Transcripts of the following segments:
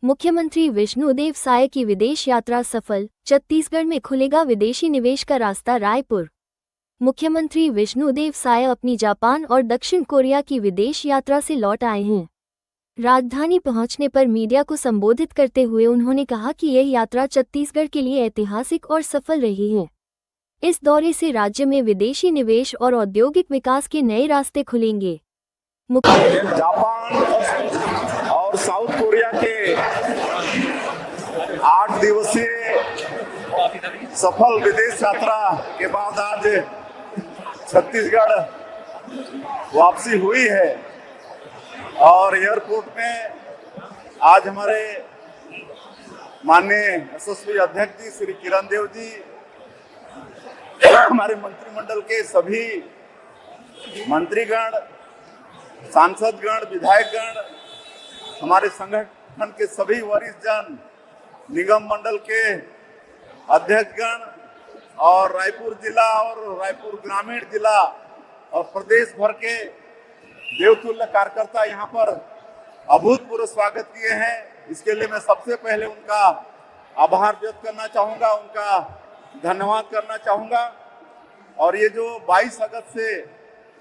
मुख्यमंत्री विष्णुदेव साय की विदेश यात्रा सफल, छत्तीसगढ़ में खुलेगा विदेशी निवेश का रास्ता। रायपुर। मुख्यमंत्री विष्णुदेव साय अपनी जापान और दक्षिण कोरिया की विदेश यात्रा से लौट आए हैं। राजधानी पहुंचने पर मीडिया को संबोधित करते हुए उन्होंने कहा कि यह यात्रा छत्तीसगढ़ के लिए ऐतिहासिक और सफल रही है। इस दौरे से राज्य में विदेशी निवेश और औद्योगिक विकास के नए रास्ते खुलेंगे। जापान और साउथ कोरिया के 8 दिवसीय सफल विदेश यात्रा के बाद आज छत्तीसगढ़ वापसी हुई है और एयरपोर्ट में आज हमारे माननीय यशस्वी अध्यक्ष जी श्री किरण देव जी, हमारे मंत्रिमंडल के सभी मंत्रीगण, सांसदगण, विधायकगण, हमारे संगठन के सभी वरिष्ठ जन, निगम मंडल के अध्यक्षगण और रायपुर जिला और रायपुर ग्रामीण जिला और प्रदेश भर के देवतुल्य कार्यकर्ता यहाँ पर अभूतपूर्व स्वागत किए हैं। इसके लिए मैं सबसे पहले उनका आभार व्यक्त करना चाहूँगा, उनका धन्यवाद करना चाहूँगा। और ये जो 22 अगस्त से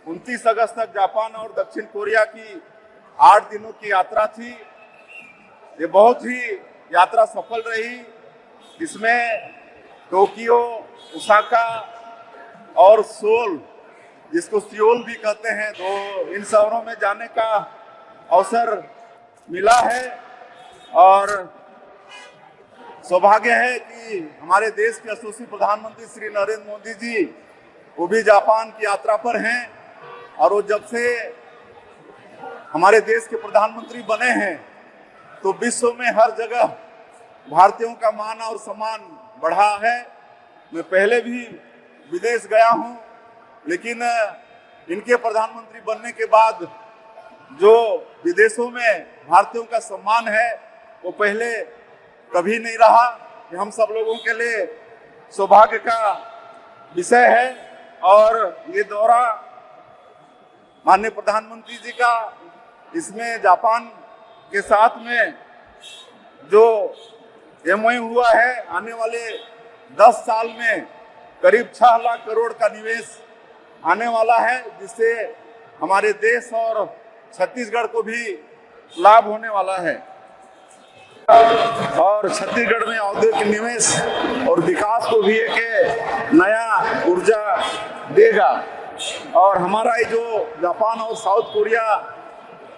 29 अगस्त तक जापान और दक्षिण कोरिया की 8 दिनों की यात्रा थी, ये बहुत ही यात्रा सफल रही। इसमें टोक्यो, ओसाका और सोल, जिसको सियोल भी कहते हैं, तो इन शहरों में जाने का अवसर मिला है और सौभाग्य है कि हमारे देश के यशस्वी प्रधानमंत्री श्री नरेंद्र मोदी जी वो भी जापान की यात्रा पर हैं और वो जब से हमारे देश के प्रधानमंत्री बने हैं तो विश्व में हर जगह भारतीयों का मान और सम्मान बढ़ा है। मैं पहले भी विदेश गया हूं, लेकिन इनके प्रधानमंत्री बनने के बाद जो विदेशों में भारतीयों का सम्मान है वो पहले कभी नहीं रहा। कि हम सब लोगों के लिए सौभाग्य का विषय है और ये दौरा माननीय प्रधानमंत्री जी का, इसमें जापान के साथ में जो एमओयू हुआ है, आने वाले 10 साल में करीब 6 लाख करोड़ का निवेश आने वाला है, जिससे हमारे देश और छत्तीसगढ़ को भी लाभ होने वाला है और छत्तीसगढ़ में औद्योगिक निवेश और विकास को भी एक नया ऊर्जा देगा। और हमारा ये जो जापान और साउथ कोरिया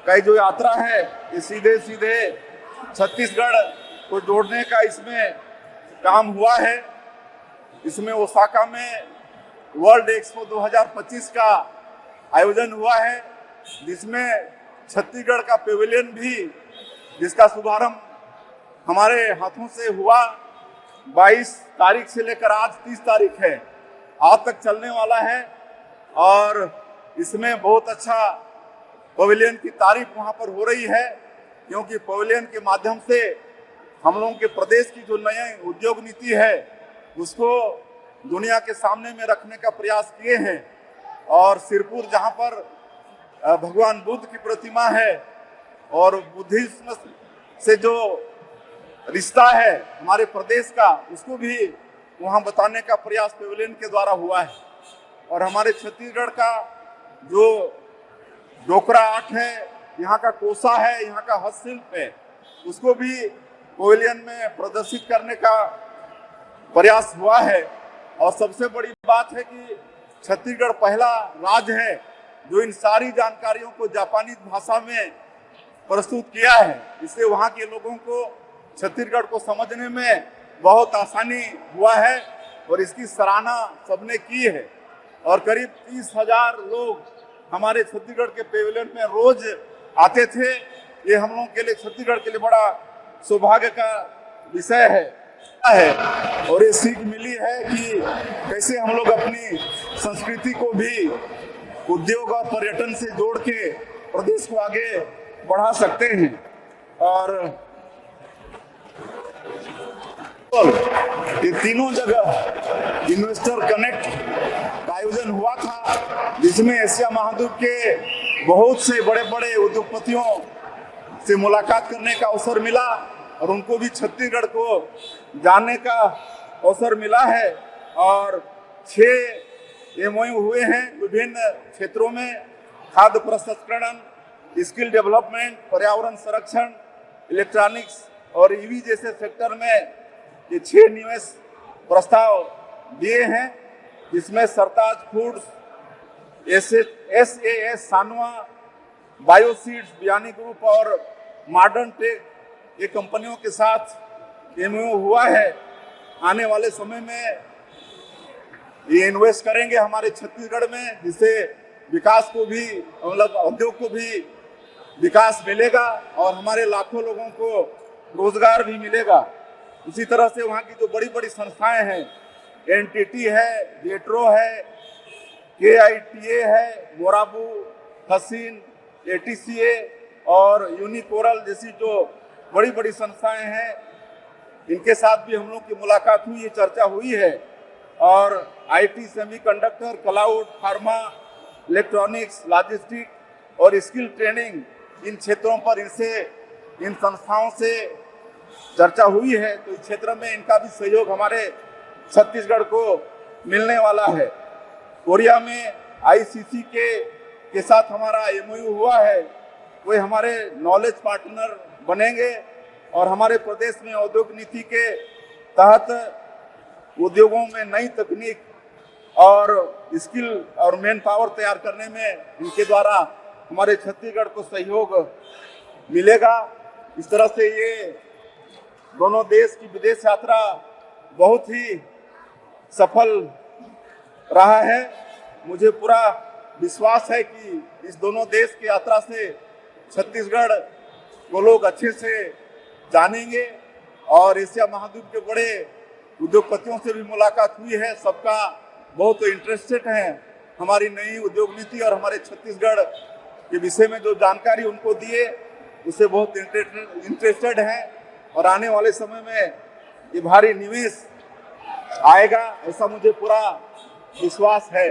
का जो यात्रा है, ये सीधे सीधे छत्तीसगढ़ को जोड़ने का इसमें काम हुआ है। इसमें ओसाका में वर्ल्ड एक्सपो 2025 का आयोजन हुआ है, जिसमें छत्तीसगढ़ का पेविलियन भी, जिसका शुभारंभ हमारे हाथों से हुआ, 22 तारीख से लेकर आज 30 तारीख है, आज तक चलने वाला है। और इसमें बहुत अच्छा पवेलियन की तारीफ वहां पर हो रही है, क्योंकि पवेलियन के माध्यम से हम लोगों के प्रदेश की जो नई उद्योग नीति है उसको दुनिया के सामने में रखने का प्रयास किए हैं। और सिरपुर, जहां पर भगवान बुद्ध की प्रतिमा है और बुद्धिज्म से जो रिश्ता है हमारे प्रदेश का, उसको भी वहां बताने का प्रयास पेविलियन के द्वारा हुआ है। और हमारे छत्तीसगढ़ का जो डोकरा आर्ट है, यहाँ का कोसा है, यहाँ का हस्तशिल्प है, उसको भी पेविलियन में प्रदर्शित करने का प्रयास हुआ है। और सबसे बड़ी बात है कि छत्तीसगढ़ पहला राज्य है जो इन सारी जानकारियों को जापानी भाषा में प्रस्तुत किया है। इससे वहाँ के लोगों को छत्तीसगढ़ को समझने में बहुत आसानी हुआ है और इसकी सराहना सबने की है। और करीब 30,000 लोग हमारे छत्तीसगढ़ के पेविलियन में रोज आते थे। ये हम लोगों के लिए, छत्तीसगढ़ के लिए बड़ा सौभाग्य का विषय है और ये सीख मिली है कि कैसे हम लोग अपनी संस्कृति को भी उद्योग और पर्यटन से जोड़ के प्रदेश को आगे बढ़ा सकते हैं। और ये तीनों जगह इन्वेस्टर कनेक्ट का आयोजन हुआ था, जिसमें एशिया महाद्वीप के बहुत से बड़े बड़े उद्योगपतियों से मुलाकात करने का अवसर मिला और उनको भी छत्तीसगढ़ को जानने का अवसर मिला है। और 6 MOU हुए हैं विभिन्न क्षेत्रों में, खाद्य प्रसंस्करण, स्किल डेवलपमेंट, पर्यावरण संरक्षण, इलेक्ट्रॉनिक्स और ईवी जैसे सेक्टर में ये 6 निवेश प्रस्ताव दिए हैं, जिसमें सरताज फूड्स, SAS सानवा, बायोसीड्स, बियानी ग्रुप और मॉडर्न टेक ये कंपनियों के साथ MOU हुआ है। आने वाले समय में ये इन्वेस्ट करेंगे हमारे छत्तीसगढ़ में, जिससे विकास को भी, मतलब उद्योग को भी विकास मिलेगा और हमारे लाखों लोगों को रोजगार भी मिलेगा। इसी तरह से वहाँ की जो बड़ी बड़ी संस्थाएं हैं, NTT है, जेट्रो है, KITA है, मोराबू, हसीन, ATCA और यूनिकोरल जैसी जो बड़ी बड़ी संस्थाएं हैं, इनके साथ भी हम लोग की मुलाकात हुई है, चर्चा हुई है। और IT, semiconductor, cloud, pharma, electronics, logistic और स्किल ट्रेनिंग, इन क्षेत्रों पर इन संस्थाओं से चर्चा हुई है। तो इस क्षेत्र में इनका भी सहयोग हमारे छत्तीसगढ़ को मिलने वाला है। कोरिया में ICC के साथ हमारा MOU हुआ है, वे हमारे नॉलेज पार्टनर बनेंगे और हमारे प्रदेश में औद्योगिक नीति के तहत उद्योगों में नई तकनीक और स्किल और मैन पावर तैयार करने में इनके द्वारा हमारे छत्तीसगढ़ को सहयोग मिलेगा। इस तरह से ये दोनों देश की विदेश यात्रा बहुत ही सफल रहा है। मुझे पूरा विश्वास है कि इस दोनों देश की यात्रा से छत्तीसगढ़ को लोग अच्छे से जानेंगे और एशिया महाद्वीप के बड़े उद्योगपतियों से भी मुलाकात हुई है। सबका बहुत इंटरेस्टेड है हमारी नई उद्योग नीति और हमारे छत्तीसगढ़ के विषय में जो जानकारी उनको दिए उससे बहुत इंटरेस्टेड हैं और आने वाले समय में ये भारी निवेश आएगा, ऐसा मुझे पूरा विश्वास है।